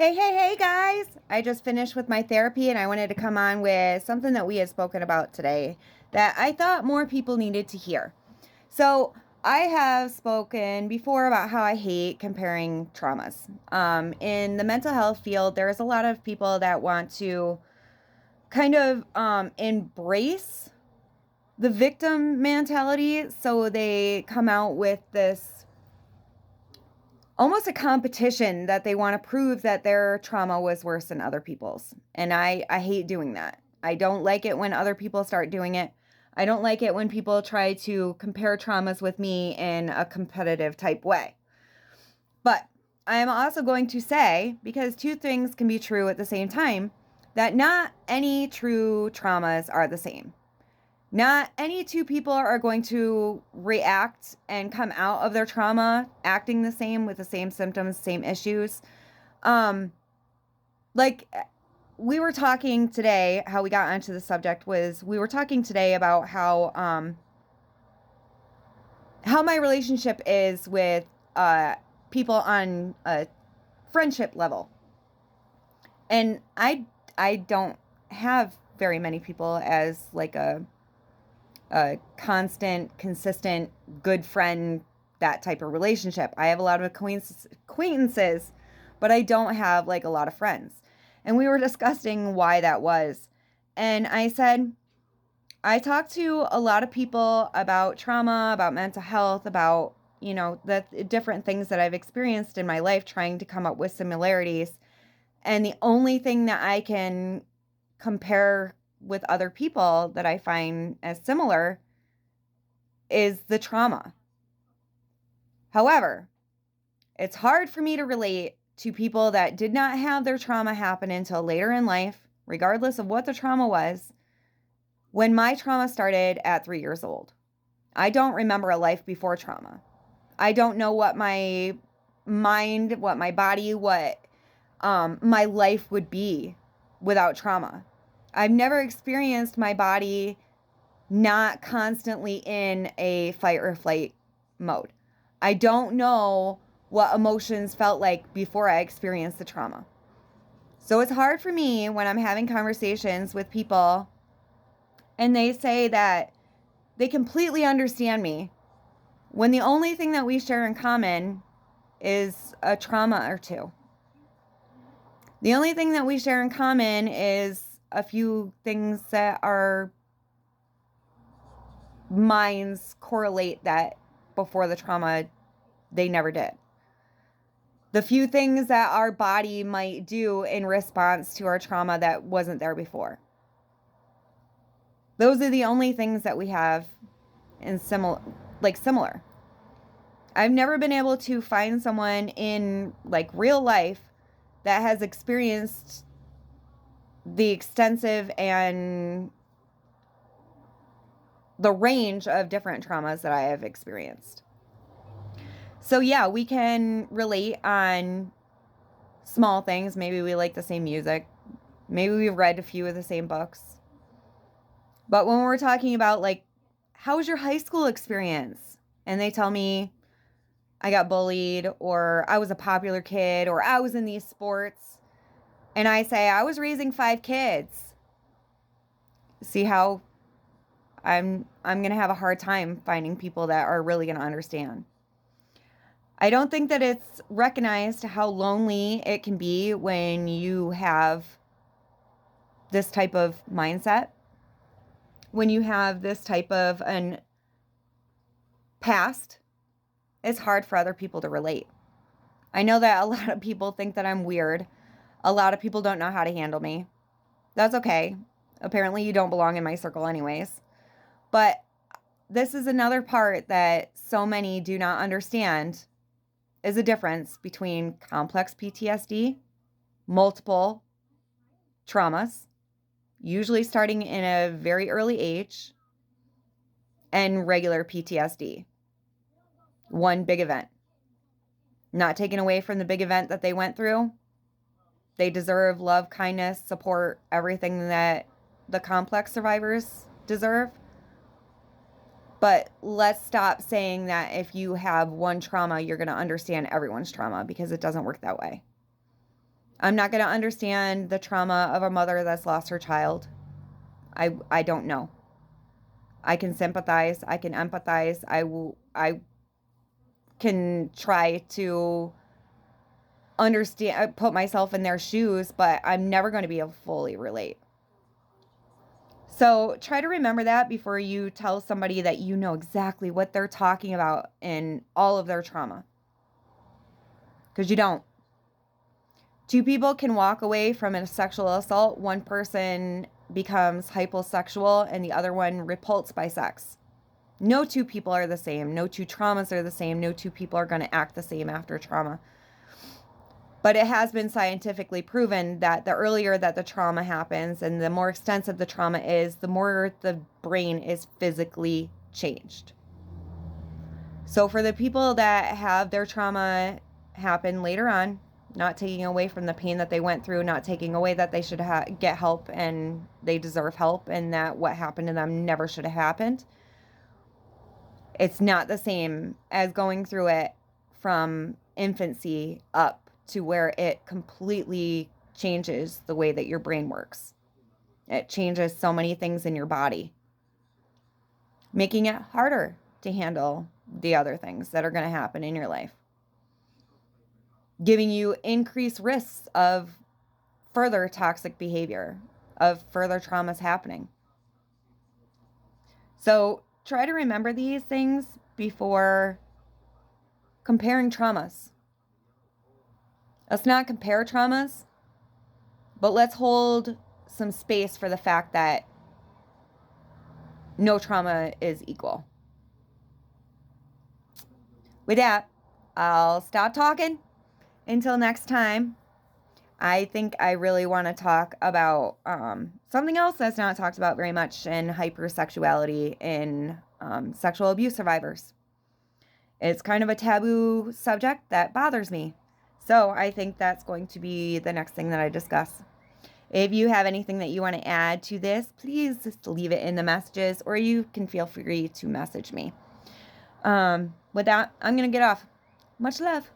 Hey, guys! I just finished with my therapy and I wanted to come on with something that we had spoken about today that I thought more people needed to hear. So, I have spoken before about how I hate comparing traumas. In the mental health field, there's a lot of people that want to kind of embrace the victim mentality. So, they come out with this almost a competition that they want to prove that their trauma was worse than other people's. And I hate doing that. I don't like it when other people start doing it. I don't like it when people try to compare traumas with me in a competitive type way. But I am also going to say, because two things can be true at the same time, that not any true traumas are the same. Not any two people are going to react and come out of their trauma acting the same with the same symptoms, same issues. Um, like we were talking today, how we got onto the subject was we were talking today about how my relationship is with people on a friendship level. And I don't have very many people as like a constant, consistent, good friend, that type of relationship. I have a lot of acquaintances, but I don't have like a lot of friends. And we were discussing why that was. And I said, I talk to a lot of people about trauma, about mental health, about, the different things that I've experienced in my life, trying to come up with similarities. And the only thing that I can compare with other people that I find as similar is the trauma. However, it's hard for me to relate to people that did not have their trauma happen until later in life, regardless of what the trauma was, when my trauma started at 3 years old. I don't remember a life before trauma. I don't know what my mind, what my body, what my life would be without trauma. I've never experienced my body not constantly in a fight or flight mode. I don't know what emotions felt like before I experienced the trauma. So it's hard for me when I'm having conversations with people and they say that they completely understand me when the only thing that we share in common is a trauma or two. The only thing that we share in common is a few things that our minds correlate that before the trauma they never did. The few things that our body might do in response to our trauma that wasn't there before. Those are the only things that we have in similar. I've never been able to find someone in like real life that has experienced the extensive and the range of different traumas that I have experienced. So yeah, we can relate on small things. Maybe we like the same music. Maybe we've read a few of the same books. But when we're talking about like, how was your high school experience? And they tell me I got bullied, or I was a popular kid, or I was in these sports. And I say, I was raising 5 kids. See how I'm going to have a hard time finding people that are really going to understand. I don't think that it's recognized how lonely it can be when you have this type of mindset, when you have this type of an past. It's hard for other people to relate. I know that a lot of people think that I'm weird. A lot of people don't know how to handle me. That's okay. Apparently you don't belong in my circle anyways. But this is another part that so many do not understand, is a difference between complex PTSD, multiple traumas, usually starting in a very early age, and regular PTSD. One big event. Not taken away from the big event that they went through. They deserve love, kindness, support, everything that the complex survivors deserve. But let's stop saying that if you have one trauma, you're going to understand everyone's trauma, because it doesn't work that way. I'm not going to understand the trauma of a mother that's lost her child. I don't know. I can sympathize. I can empathize. I can try to understand, put myself in their shoes, but I'm never going to be able to fully relate. So try to remember that before you tell somebody that you know exactly what they're talking about in all of their trauma. Because you don't. Two people can walk away from a sexual assault. One person becomes hyposexual and the other one repulsed by sex. No two people are the same. No two traumas are the same. No two people are going to act the same after trauma. But it has been scientifically proven that the earlier that the trauma happens and the more extensive the trauma is, the more the brain is physically changed. So for the people that have their trauma happen later on, not taking away from the pain that they went through, not taking away that they should get help and they deserve help and that what happened to them never should have happened. It's not the same as going through it from infancy up to where it completely changes the way that your brain works. It changes so many things in your body, making it harder to handle the other things that are going to happen in your life, giving you increased risks of further toxic behavior, of further traumas happening. So try to remember these things before comparing traumas. Let's not compare traumas, but let's hold some space for the fact that no trauma is equal. With that, I'll stop talking. Until next time, I think I really want to talk about something else that's not talked about very much in hypersexuality in sexual abuse survivors. It's kind of a taboo subject that bothers me. So I think that's going to be the next thing that I discuss. If you have anything that you want to add to this, please just leave it in the messages or you can feel free to message me. With that, I'm going to get off. Much love.